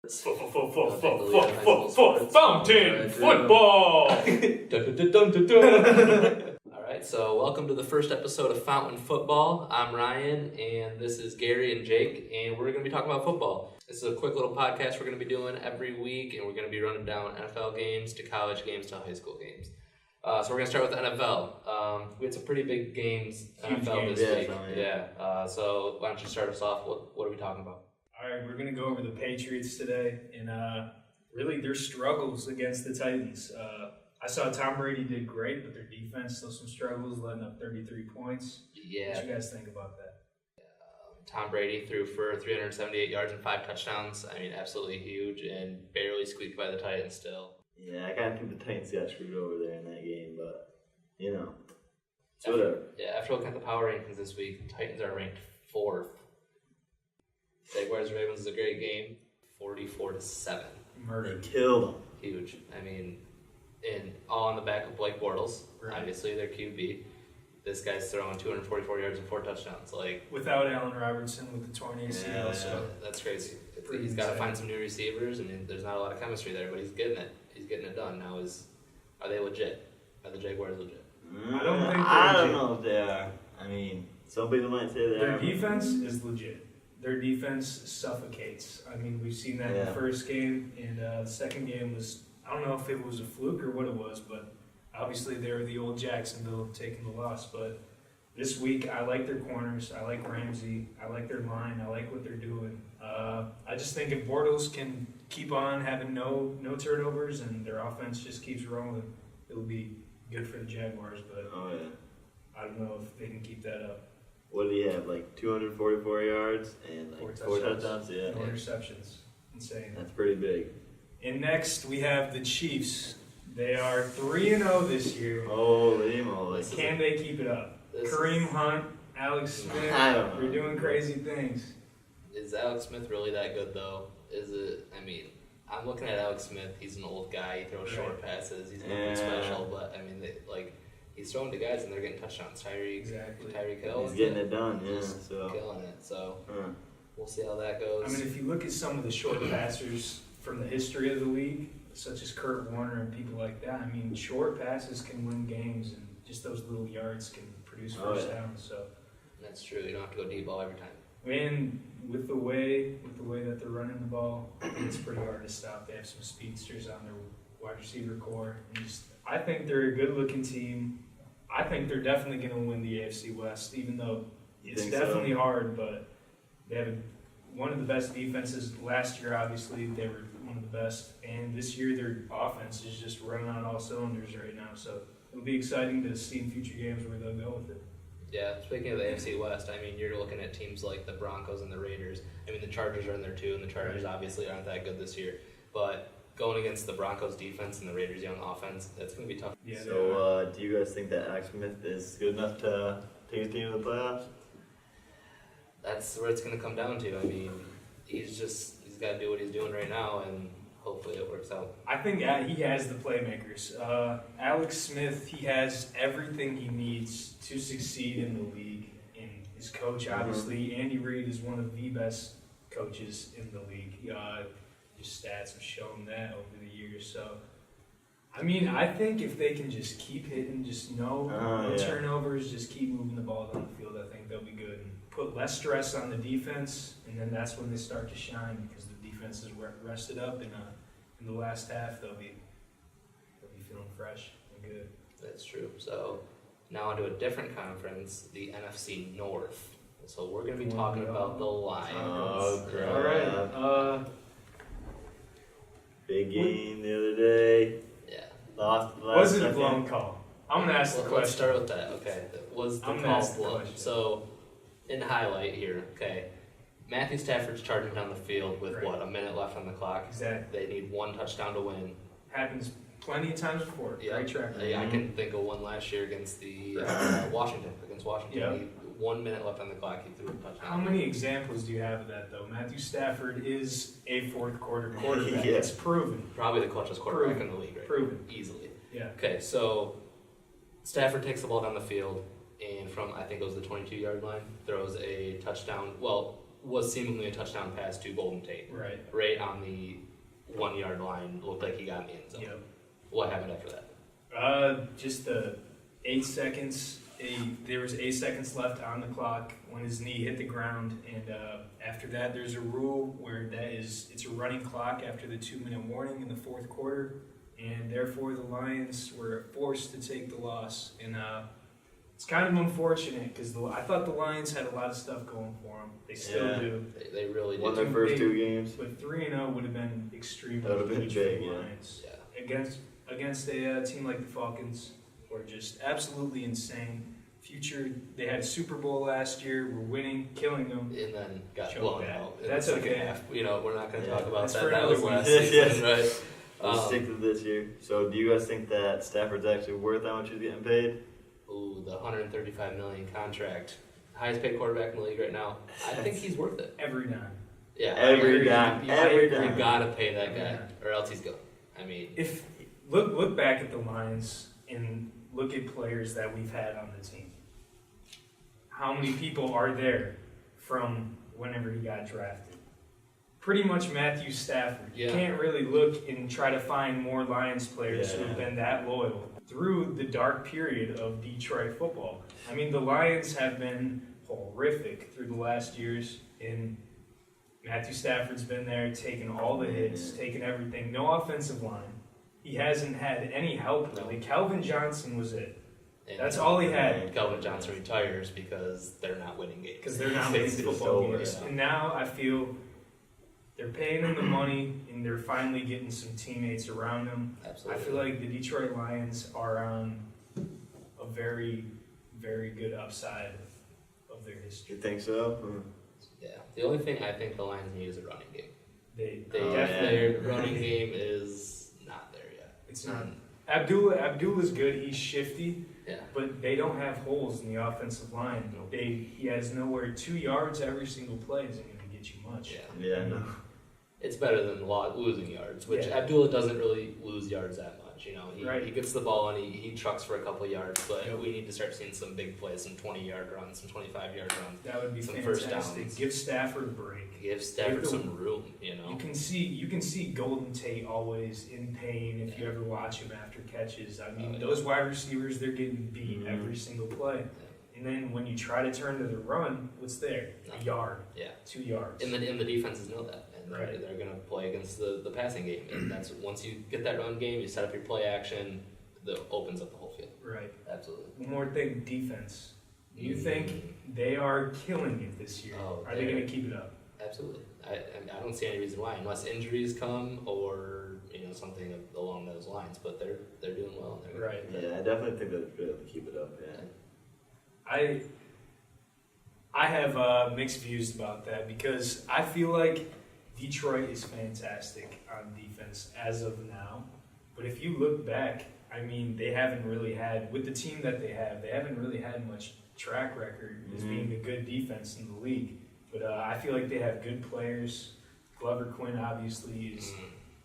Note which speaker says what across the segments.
Speaker 1: Fountain football! Alright, so welcome to the first episode of Fountain Football. I'm Ryan, and this is Gary and Jake, and we're going to be talking about football. This is a quick little podcast we're going to be doing every week, and we're going to be running down NFL games to college games to high school games. So we're going to start with the NFL. We had some pretty big games NFL this week. So why don't you start us off? What are we talking about?
Speaker 2: All right, we're going to go over the Patriots today, and really their struggles against the Titans. I saw Tom Brady did great, but their defense still some struggles, letting up 33 points.
Speaker 1: Yeah.
Speaker 2: What you guys think about that?
Speaker 1: Tom Brady threw for 378 yards and 5 touchdowns. I mean, absolutely huge, and barely squeaked by the Titans still.
Speaker 3: Yeah, I kind of think the Titans got screwed over there in that game, but, you know, it's whatever.
Speaker 1: After looking at the power rankings this week, the Titans are ranked 4th. Jaguars Ravens is a great game, 44-7.
Speaker 2: Murdered.
Speaker 3: Killed them.
Speaker 1: Huge. I mean, and all on the back of Blake Bortles, obviously their QB. This guy's throwing 244 yards and 4 touchdowns.
Speaker 2: Without Allen Robertson with the torn ACL, so
Speaker 1: that's crazy. He's got to find some new receivers, and there's not a lot of chemistry there, but he's getting it. He's getting it done. Now, are they legit? Are the Jaguars legit?
Speaker 2: I
Speaker 3: don't know if they are. I mean, some people might say they are.
Speaker 2: Their defense is legit. Their defense suffocates. I mean, we've seen that in the first game, and the second game was, I don't know if it was a fluke or what it was, but obviously they were the old Jacksonville taking the loss. But this week, I like their corners. I like Ramsey. I like their line. I like what they're doing. I just think if Bortles can keep on having no turnovers and their offense just keeps rolling, it'll be good for the Jaguars. But I don't know if they can keep that up.
Speaker 3: What did he have, 244 yards and 4 touchdowns? Yeah.
Speaker 2: No interceptions. Insane.
Speaker 3: That's pretty big.
Speaker 2: And next, we have the Chiefs. They are 3-0 this year.
Speaker 3: Holy moly.
Speaker 2: Can they keep it up? Kareem Hunt, Alex Smith, they're doing crazy things.
Speaker 1: Is Alex Smith really that good, though? Is it? I mean, I'm looking at Alex Smith. He's an old guy. He throws short passes. He's nothing special, but, I mean, he's throwing to guys and they're getting touchdowns. Tyreek Hill.
Speaker 3: He's getting it done,
Speaker 1: killing it. So we'll see how that goes.
Speaker 2: I mean, if you look at some of the short passers from the history of the league, such as Kurt Warner and people like that, I mean, short passes can win games, and just those little yards can produce first downs. So
Speaker 1: that's true. You don't have to go deep ball every time.
Speaker 2: And with the way that they're running the ball, it's pretty hard to stop. They have some speedsters on their wide receiver core, and I think they're a good-looking team. I think they're definitely going to win the AFC West, even though it's definitely hard, but they have one of the best defenses. Last year, obviously, they were one of the best, and this year their offense is just running on all cylinders right now, so it'll be exciting to see in future games where they'll go with it.
Speaker 1: Yeah, speaking of the AFC West, I mean, you're looking at teams like the Broncos and the Raiders. I mean, the Chargers are in there too, and the Chargers obviously aren't that good this year, but going against the Broncos defense and the Raiders' young offense, that's going to be tough.
Speaker 3: Yeah, so, do you guys think that Alex Smith is good enough to take his team to the playoffs?
Speaker 1: That's where it's going to come down to. I mean, he's got to do what he's doing right now, and hopefully it works out.
Speaker 2: I think he has the playmakers. Alex Smith, he has everything he needs to succeed in the league. And his coach, obviously, Andy Reid is one of the best coaches in the league. His stats have shown that over the years. So, I mean, I think if they can just keep hitting, just no turnovers, just keep moving the ball down the field, I think they'll be good. And put less stress on the defense, and then that's when they start to shine because the defense is rested up. And in the last half, they'll be feeling fresh and good.
Speaker 1: That's true. So now onto a different conference, the NFC North. So we're going to be talking about the Lions.
Speaker 3: Oh, great.
Speaker 2: All right.
Speaker 3: Big game the other day.
Speaker 1: Yeah.
Speaker 3: Lost the last
Speaker 2: Was it a blown call? I'm going to ask the question.
Speaker 1: Let's start with that. Okay. Was the call blown? So, in highlight here, okay, Matthew Stafford's charging down the field with, a minute left on the clock?
Speaker 2: Exactly.
Speaker 1: They need one touchdown to win.
Speaker 2: Happens plenty of times before.
Speaker 1: Yeah.
Speaker 2: Great track.
Speaker 1: I can think of one last year against the Washington.
Speaker 2: Yep.
Speaker 1: 1 minute left on the clock, he threw a touchdown.
Speaker 2: How many examples do you have of that, though? Matthew Stafford is a fourth quarter quarterback. It's proven.
Speaker 1: Probably the clutchest quarterback in the league, right?
Speaker 2: Proven.
Speaker 1: Easily.
Speaker 2: Yeah.
Speaker 1: Okay, so Stafford takes the ball down the field, and from, I think it was the 22-yard line, throws a touchdown. Well, was seemingly a touchdown pass to Golden Tate. Right on the 1 yard line. Looked like he got in the end zone.
Speaker 2: Yep.
Speaker 1: What happened after that?
Speaker 2: Just the 8 seconds. There was 8 seconds left on the clock when his knee hit the ground, and after that, there's a rule where it's a running clock after the 2-minute warning in the fourth quarter, and therefore the Lions were forced to take the loss. And it's kind of unfortunate because I thought the Lions had a lot of stuff going for them. They still do.
Speaker 1: They really did.
Speaker 3: Won their first 2 games.
Speaker 2: But 3-0 would have been extremely
Speaker 3: That would have been
Speaker 2: huge
Speaker 3: big,
Speaker 2: for the
Speaker 3: yeah.
Speaker 2: Lions.
Speaker 1: Yeah.
Speaker 2: Against a team like the Falcons, were just absolutely insane. Future, they had Super Bowl last year, were winning, killing them.
Speaker 1: And then got
Speaker 2: Choke
Speaker 1: blown
Speaker 2: that.
Speaker 1: out in
Speaker 2: That's
Speaker 1: the second
Speaker 2: okay.
Speaker 1: half. We're not going to talk about
Speaker 2: That's
Speaker 1: that.
Speaker 2: for
Speaker 1: That
Speaker 2: another
Speaker 1: was last
Speaker 3: week.
Speaker 1: season,
Speaker 3: Yes.
Speaker 1: right?
Speaker 3: Let's stick to this year. So, do you guys think that Stafford's actually worth how much he's getting paid?
Speaker 1: Ooh, the $135 million contract, highest paid quarterback in the league right now. I think he's worth it.
Speaker 2: Every dime.
Speaker 1: Yeah,
Speaker 3: Every dime. Every
Speaker 1: You
Speaker 3: dime.
Speaker 1: gotta pay that
Speaker 2: Every
Speaker 1: guy,
Speaker 2: dime.
Speaker 1: or else he's gone. I mean,
Speaker 2: If look back at the Lions and look at players that we've had on the team. How many people are there from whenever he got drafted? Pretty much Matthew Stafford. You
Speaker 1: Yeah.
Speaker 2: can't really look and try to find more Lions players who
Speaker 3: Yeah.
Speaker 2: have been that loyal through the dark period of Detroit football. I mean, the Lions have been horrific through the last years, and Matthew Stafford's been there, taking all the hits, taking everything. No offensive line. He hasn't had any help
Speaker 1: No.
Speaker 2: really. Calvin Johnson was it.
Speaker 1: and
Speaker 2: That's all he had.
Speaker 1: And Calvin Johnson retires because they're not winning games.
Speaker 2: Because they're not winning
Speaker 3: It's just
Speaker 2: football
Speaker 3: over,
Speaker 2: games.
Speaker 1: yeah.
Speaker 2: And now I feel they're paying him the money and they're finally getting some teammates around him.
Speaker 1: Absolutely.
Speaker 2: I feel like the Detroit Lions are on a very, very good upside of their history.
Speaker 3: You think so? Hmm.
Speaker 1: Yeah. The only thing I think the Lions need is a running game.
Speaker 2: They
Speaker 3: Oh,
Speaker 2: definitely.
Speaker 1: Their running game is not there yet.
Speaker 2: It's not. Abdullah's good. He's shifty.
Speaker 1: Yeah.
Speaker 2: But they don't have holes in the offensive line. He has nowhere 2 yards every single play isn't going to get you much.
Speaker 1: Yeah.
Speaker 3: Yeah, no.
Speaker 1: It's better than losing yards, which
Speaker 2: Yeah.
Speaker 1: Abdullah doesn't really lose yards that much. He
Speaker 2: Right.
Speaker 1: gets the ball and he trucks for a couple of yards, but
Speaker 2: Yep.
Speaker 1: we need to start seeing some big plays, some 20-yard runs, some 25-yard runs.
Speaker 2: That would be
Speaker 1: Some first
Speaker 2: fantastic.
Speaker 1: downs.
Speaker 2: Give Stafford a break.
Speaker 1: Give Stafford
Speaker 2: Give the-
Speaker 1: some room, you know.
Speaker 2: You can see Golden Tate always in pain if you ever watch him after catches. I mean,
Speaker 1: Oh, yeah.
Speaker 2: those wide receivers, they're getting beat
Speaker 3: Mhm.
Speaker 2: every single play. And then when you try to turn to the run, what's there? A yard,
Speaker 1: Yeah.
Speaker 2: 2 yards.
Speaker 1: And the defenses know that, and
Speaker 2: Right.
Speaker 1: they're going to play against the passing game, and that's once you get that run game, you set up your play action, that opens up the whole field.
Speaker 2: Right.
Speaker 1: Absolutely.
Speaker 2: One more thing, defense. You
Speaker 1: Mhm.
Speaker 2: think they are killing it this year?
Speaker 1: Oh,
Speaker 2: Are they going to keep it up?
Speaker 1: Absolutely. I don't see any reason why, unless injuries come or something along those lines. But they're doing well. And they're
Speaker 2: Right.
Speaker 3: Yeah, I definitely think they'll be able to keep it up, yeah.
Speaker 2: I have mixed views about that because I feel like Detroit is fantastic on defense as of now. But if you look back, I mean, they haven't really had, with the team that they haven't really had much track record as
Speaker 3: Mhm.
Speaker 2: being a good defense in the league. But I feel like they have good players. Glover Quinn obviously is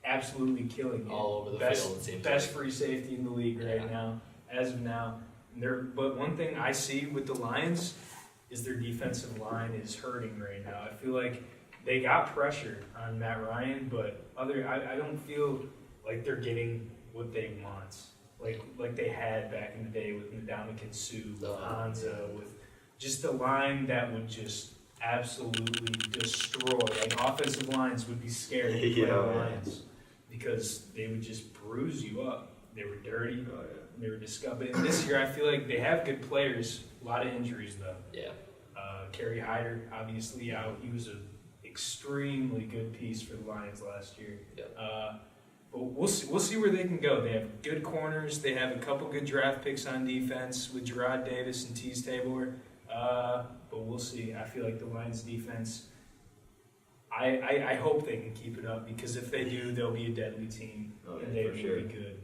Speaker 2: absolutely killing it.
Speaker 1: All over the
Speaker 2: best,
Speaker 1: field, it seems
Speaker 2: best
Speaker 1: like.
Speaker 2: free safety in the league right
Speaker 1: Yeah.
Speaker 2: now, as of now. But one thing I see with the Lions is their defensive line is hurting right now. I feel like they got pressure on Matt Ryan, but I don't feel like they're getting what they want, like they had back in the day with Ndamukong Suh, with Hanza, with just a line that would just absolutely destroy. Like offensive lines would be scared to play the
Speaker 3: Yeah.
Speaker 2: Lions because they would just bruise you up. They were dirty.
Speaker 3: Oh,
Speaker 2: They were disgusting. And this year, I feel like they have good players. A lot of injuries, though.
Speaker 1: Yeah.
Speaker 2: Kerry Hyder, obviously out. He was an extremely good piece for the Lions last year.
Speaker 1: Yep.
Speaker 2: But we'll see where they can go. They have good corners. They have a couple good draft picks on defense with Gerard Davis and Tease Tabor. But we'll see. I feel like the Lions defense, I hope they can keep it up because if they do, they'll be a deadly team.
Speaker 3: Oh,
Speaker 2: and
Speaker 3: yeah,
Speaker 2: they
Speaker 3: for
Speaker 2: will
Speaker 3: sure.
Speaker 2: be good.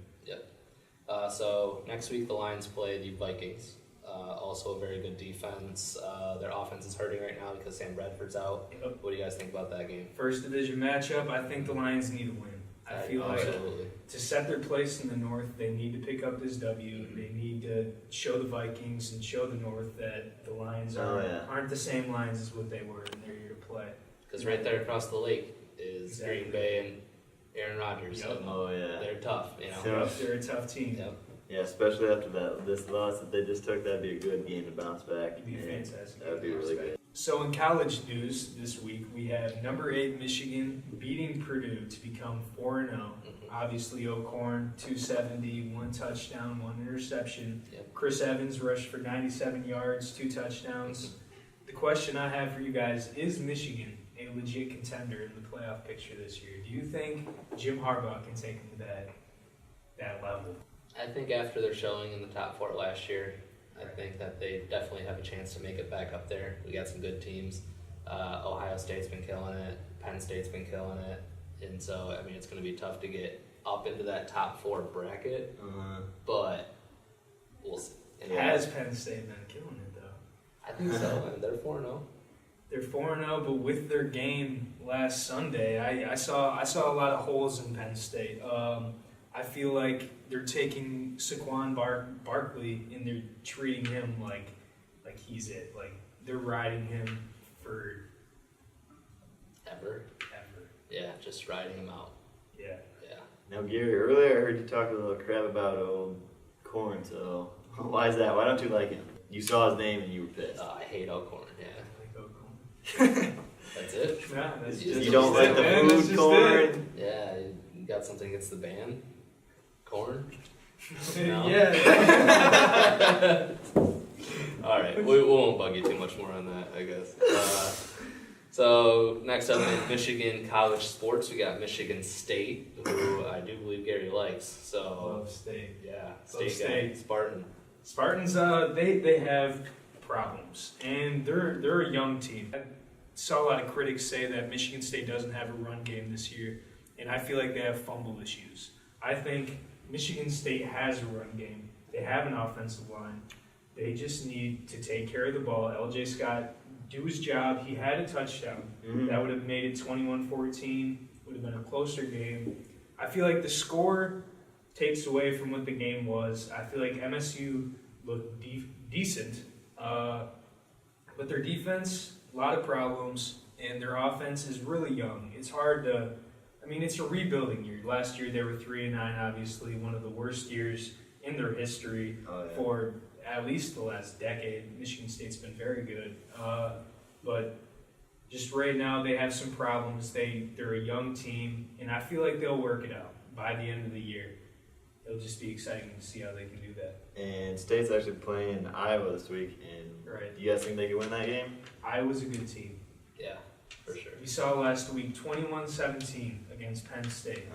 Speaker 1: So next week the Lions play the Vikings. Also a very good defense. Their offense is hurting right now because Sam Bradford's out.
Speaker 2: Yep.
Speaker 1: What do you guys think about that game?
Speaker 2: First division matchup, I think the Lions need a win. I feel like
Speaker 1: Absolutely.
Speaker 2: to set their place in the North, they need to pick up this W. They need to show the Vikings and show the North that the Lions
Speaker 3: Oh, yeah.
Speaker 2: aren't the same Lions as what they were, and they're here to play.
Speaker 1: Because right there across the lake is Green Bay and Aaron Rodgers.
Speaker 2: Yep.
Speaker 1: So
Speaker 3: Oh yeah.
Speaker 1: they're tough, you know.
Speaker 3: So-
Speaker 2: They're a tough team.
Speaker 1: Yep.
Speaker 3: Yeah, especially after this loss that they just took, that'd be a good game to bounce back.
Speaker 2: It'd be
Speaker 3: And
Speaker 2: fantastic.
Speaker 3: That'd be really good.
Speaker 2: So in college news this week, we have number 8 Michigan beating Purdue to become 4-0.
Speaker 1: Mhm.
Speaker 2: Obviously, O'Korn 270, 1 touchdown, 1 interception.
Speaker 1: Yep.
Speaker 2: Chris Evans rushed for 97 yards, 2 touchdowns. The question I have for you guys is Michigan a legit contender in the playoff picture this year? Do you think Jim Harbaugh can take them to that level?
Speaker 1: I think after their showing in the top 4 last year, I think that they definitely have a chance to make it back up there. We got some good teams. Ohio State's been killing it. Penn State's been killing it. And so, I mean, it's going to be tough to get up into that top 4 bracket, but we'll see. And
Speaker 2: Has Penn State been killing it, though?
Speaker 1: I think so. I mean, they're 4-0.
Speaker 2: They're 4-0, but with their game last Sunday, I saw a lot of holes in Penn State. I feel like they're taking Saquon Barkley and they're treating him like he's it. Like they're riding him for
Speaker 1: Ever. Yeah, just riding him out.
Speaker 2: Yeah.
Speaker 1: Yeah.
Speaker 3: Now, Gary, earlier I heard you talk a little crap about old Corn, so why is that? Why don't you like him? You saw his name and you were pissed.
Speaker 1: I hate O'Korn, yeah.
Speaker 2: I like O'Korn.
Speaker 1: That's it?
Speaker 2: Nah, that's
Speaker 1: You
Speaker 2: just
Speaker 3: You don't like the
Speaker 2: man, that's
Speaker 3: food
Speaker 2: just
Speaker 3: corn?
Speaker 1: Yeah, you got something against the band? Corn?
Speaker 2: it.
Speaker 1: No.
Speaker 2: Yeah.
Speaker 1: Alright, we won't bug you too much more on that, I guess. So, next up in Michigan college sports, we got Michigan State, who I do believe Gary likes. So,
Speaker 2: Love State.
Speaker 1: yeah,
Speaker 2: Love State.
Speaker 1: Spartan.
Speaker 2: Spartans, they have problems, and they're a young team. I saw a lot of critics say that Michigan State doesn't have a run game this year, and I feel like they have fumble issues. I think Michigan State has a run game. They have an offensive line. They just need to take care of the ball. LJ Scott do his job. He had a touchdown. That would have made it 21-14. Would have been a closer game. I feel like the score takes away from what the game was. I feel like MSU looked decent, but their defense, a lot of problems, and their offense is really young. It's hard to, I mean, it's a rebuilding year. Last year they were 3-9, obviously, one of the worst years in their history for at least the last decade. Michigan State's been very good, but just right now they have some problems. They're a young team, and I feel like they'll work it out by the end of the year. It'll just be exciting to see how they can do that.
Speaker 3: And State's actually playing Iowa this week, and
Speaker 2: Right.
Speaker 3: do you guys think they could win that game?
Speaker 2: Iowa's a good team.
Speaker 1: Yeah, for sure.
Speaker 2: We saw last week 21-17 against Penn State.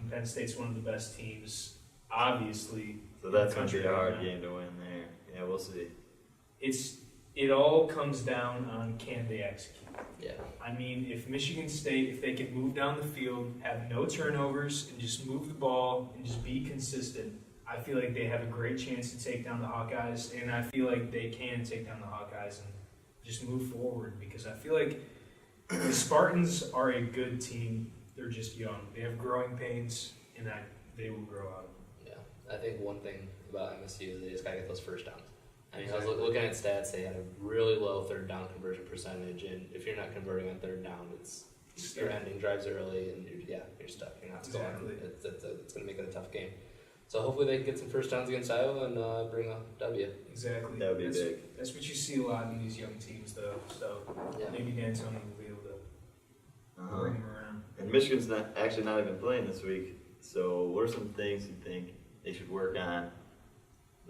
Speaker 2: And Penn State's one of the best teams, obviously.
Speaker 3: So that's
Speaker 2: in
Speaker 3: going
Speaker 2: the
Speaker 3: to be
Speaker 2: country
Speaker 3: a hard
Speaker 2: right now.
Speaker 3: game to win there. Yeah, we'll see.
Speaker 2: It all comes down on can they execute.
Speaker 1: Yeah.
Speaker 2: I mean, if Michigan State, if they can move down the field, have no turnovers, and just move the ball and just be consistent, I feel like they have a great chance to take down the Hawkeyes, and I feel like they can take down the Hawkeyes and just move forward, because I feel like the Spartans are a good team. They're just young. They have growing pains, and they will grow out of them.
Speaker 1: Yeah. I think one thing about MSU is they just got to get those first downs. I mean,
Speaker 2: Exactly.
Speaker 1: I was looking at stats, they had a really low third down conversion percentage, and if you're not converting on third down, you're ending drives early, and you're stuck. You're not scoring.
Speaker 2: Exactly.
Speaker 1: It's going to make it a tough game. So hopefully they can get some first downs against Iowa and bring a W.
Speaker 2: Exactly.
Speaker 3: That would be big.
Speaker 2: That's what you see a lot in these young teams, though. So
Speaker 1: Yeah.
Speaker 2: maybe D'Antoni will be able to
Speaker 3: Uh-huh.
Speaker 2: bring them around.
Speaker 3: And Michigan's not even playing this week. So what are some things you think they should work on?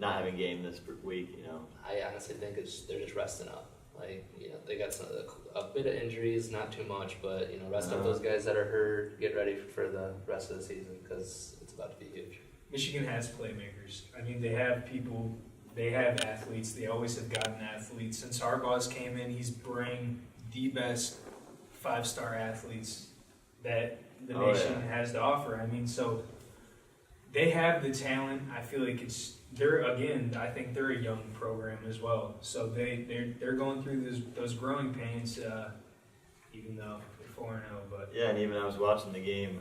Speaker 3: Not having a game this week, you know.
Speaker 1: I honestly think they're just resting up. Like, they got a bit of injuries, not too much, but rest up those guys that are hurt. Get ready for the rest of the season because it's about to be huge.
Speaker 2: Michigan has playmakers. I mean, they have people, they have athletes. They always have gotten athletes. Since Harbaugh's came in, he's bring the best 5-star athletes that the nation has to offer. I mean, so they have the talent. I feel like I think they're a young program as well. So they're going through those growing pains, even though they're 4-0. But
Speaker 3: Yeah, and even I was watching the game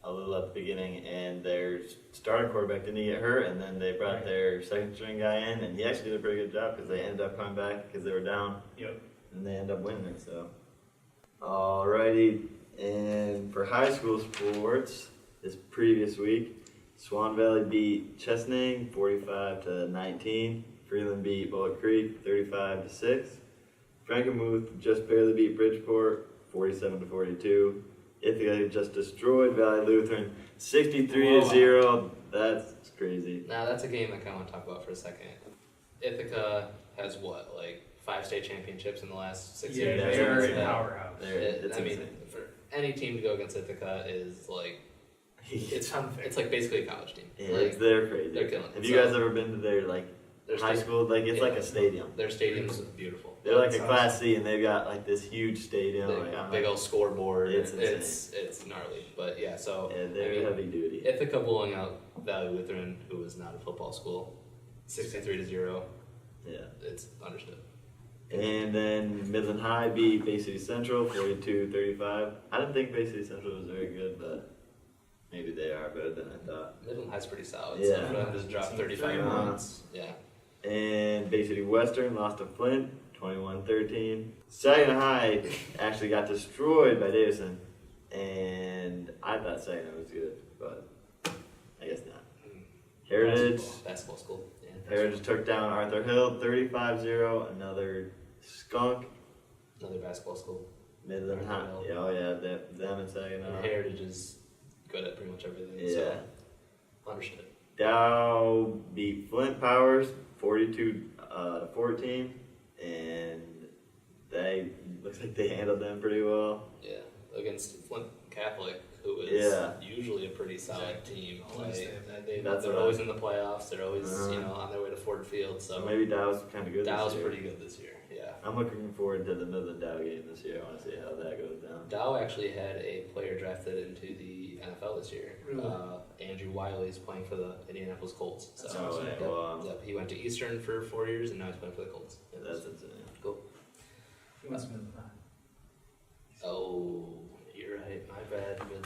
Speaker 3: a little at the beginning, and their starting quarterback didn't get hurt, and then they brought their second string guy in, and he actually did a pretty good job because they ended up coming back because they were down,
Speaker 2: yep.
Speaker 3: and they ended up winning it. So Alrighty, and for high school sports, this previous week, Swan Valley beat Chesaning 45-19. Freeland beat Bullock Creek 35-6. Frankenmuth just barely beat Bridgeport 47-42. Ithaca just destroyed Valley Lutheran 63-0. That's crazy.
Speaker 1: Now that's a game I kind of want to talk about for a second. Ithaca has what, like 5 state championships in the last 6
Speaker 2: Yeah,
Speaker 1: years?
Speaker 2: they're a
Speaker 3: Yeah.
Speaker 2: powerhouse.
Speaker 3: It's
Speaker 1: I mean,
Speaker 3: insane.
Speaker 1: for any team to go against Ithaca is like
Speaker 2: It's unfair.
Speaker 1: it's like basically a college team.
Speaker 3: Yeah,
Speaker 1: Like,
Speaker 3: they're crazy.
Speaker 1: they're killing it.
Speaker 3: Have you
Speaker 1: So-
Speaker 3: guys ever been to their like
Speaker 1: their
Speaker 3: high
Speaker 1: sta-
Speaker 3: school? Like it's
Speaker 1: Yeah.
Speaker 3: like a stadium.
Speaker 1: Their stadium's beautiful.
Speaker 3: They're like a
Speaker 2: That's
Speaker 3: Class C, and they've got like this huge stadium.
Speaker 1: Big,
Speaker 3: Like, I'm
Speaker 1: big
Speaker 3: like,
Speaker 1: old scoreboard.
Speaker 3: It's
Speaker 1: It's gnarly. But yeah, so
Speaker 3: yeah, they're
Speaker 1: I mean,
Speaker 3: heavy duty.
Speaker 1: Ithaca blowing out Valley Lutheran, who is not a football school, 63-0.
Speaker 3: Yeah.
Speaker 1: It's understood.
Speaker 3: And then Midland High beat Bay City Central 42-35. I didn't think Bay City Central was very good, but maybe they are better than I thought.
Speaker 1: Midland High's pretty solid.
Speaker 3: Yeah.
Speaker 1: So for them to drop 35
Speaker 3: Uh-huh.
Speaker 1: points, yeah.
Speaker 3: And Bay City Western lost to Flint 21-13. Saginaw High actually got destroyed by Davison, and I thought Saginaw was good, but I guess not. Heritage
Speaker 1: Basketball school. Yeah.
Speaker 3: Heritage took down Arthur Hill 35-0. Another skunk.
Speaker 1: Another basketball school.
Speaker 3: Midland High.
Speaker 1: Arthur
Speaker 3: Yeah, oh yeah, them and Saginaw.
Speaker 1: And Heritage is good at pretty much everything.
Speaker 3: Yeah.
Speaker 1: So understood.
Speaker 3: Dow beat Flint Powers 42-14, and they looks like they handled them pretty well.
Speaker 1: Yeah. Against Flint Catholic, who is
Speaker 3: Yeah.
Speaker 1: usually a pretty solid team.
Speaker 2: Always
Speaker 1: Like,
Speaker 3: That's
Speaker 1: they're
Speaker 3: what
Speaker 1: always in the playoffs. They're always
Speaker 3: Uh-huh.
Speaker 1: on their way to Ford Field.
Speaker 3: So
Speaker 1: So
Speaker 3: maybe Dow's kind of good.
Speaker 1: Dow's
Speaker 3: this year.
Speaker 1: pretty good this year. Yeah.
Speaker 3: I'm looking forward to the Midland Dow game this year. I want to see how that goes down.
Speaker 1: Dow actually had a player drafted into the NFL this year.
Speaker 2: Really?
Speaker 1: Andrew Wiley is playing for the Indianapolis Colts. So
Speaker 2: That's awesome.
Speaker 1: yep,
Speaker 3: Wow.
Speaker 1: yep, he went to Eastern for 4 years and now he's playing for the Colts. Yep.
Speaker 3: That's insane.
Speaker 1: Cool.
Speaker 2: He wants Midland High.
Speaker 1: Oh, you're right. My bad. Midland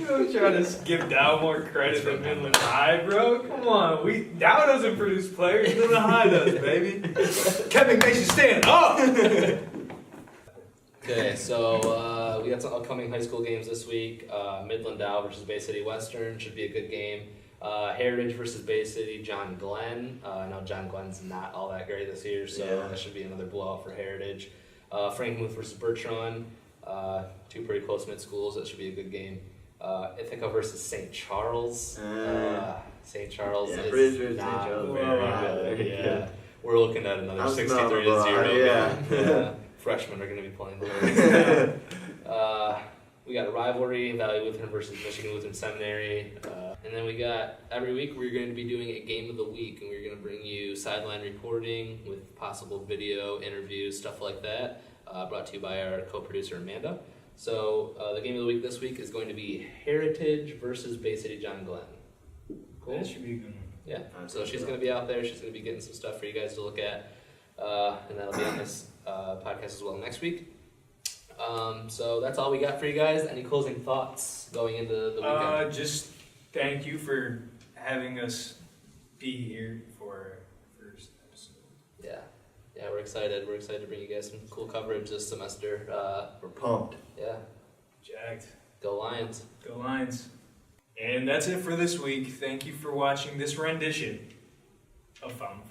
Speaker 2: I'm trying to give Dow more credit than Midland High, bro. Come on, Dow doesn't produce players. Midland High does, baby. Kevin makes you stand up.
Speaker 1: Okay, so we got some upcoming high school games this week. Midland Dow versus Bay City Western should be a good game. Heritage versus Bay City John Glenn. I know John Glenn's not all that great this year, so
Speaker 3: Yeah.
Speaker 1: that should be another blowout for Heritage. Frankenmuth versus Bertrand. Two pretty close mid schools. That should be a good game. Ithaca versus St. Charles. St. Charles
Speaker 3: Yeah,
Speaker 1: is
Speaker 3: pretty sure St.
Speaker 1: not
Speaker 3: Charles
Speaker 1: very
Speaker 3: very
Speaker 1: good.
Speaker 3: good.
Speaker 1: Yeah, we're looking at another
Speaker 3: I'm
Speaker 1: 63-0.
Speaker 3: smelling blowout, yeah.
Speaker 1: Freshmen are going to be playing the we got a rivalry, Valley Lutheran versus Michigan Lutheran Seminary. And then we got, every week we're going to be doing a game of the week, and we're going to bring you sideline reporting with possible video, interviews, stuff like that, brought to you by our co-producer Amanda. So the game of the week this week is going to be Heritage versus Bay City John Glenn. Cool?
Speaker 2: That should be a good one.
Speaker 1: Yeah, so she's going to be out there. She's going to be getting some stuff for you guys to look at, and that'll be on this podcast as well next week. So that's all we got for you guys. Any closing thoughts going into the weekend?
Speaker 2: Just thank you for having us be here for our first episode.
Speaker 1: Yeah, we're excited. We're excited to bring you guys some cool coverage this semester.
Speaker 3: We're pumped.
Speaker 1: Yeah,
Speaker 2: Jacked.
Speaker 1: go Lions.
Speaker 2: Go Lions. And that's it for this week. Thank you for watching this rendition of Fountain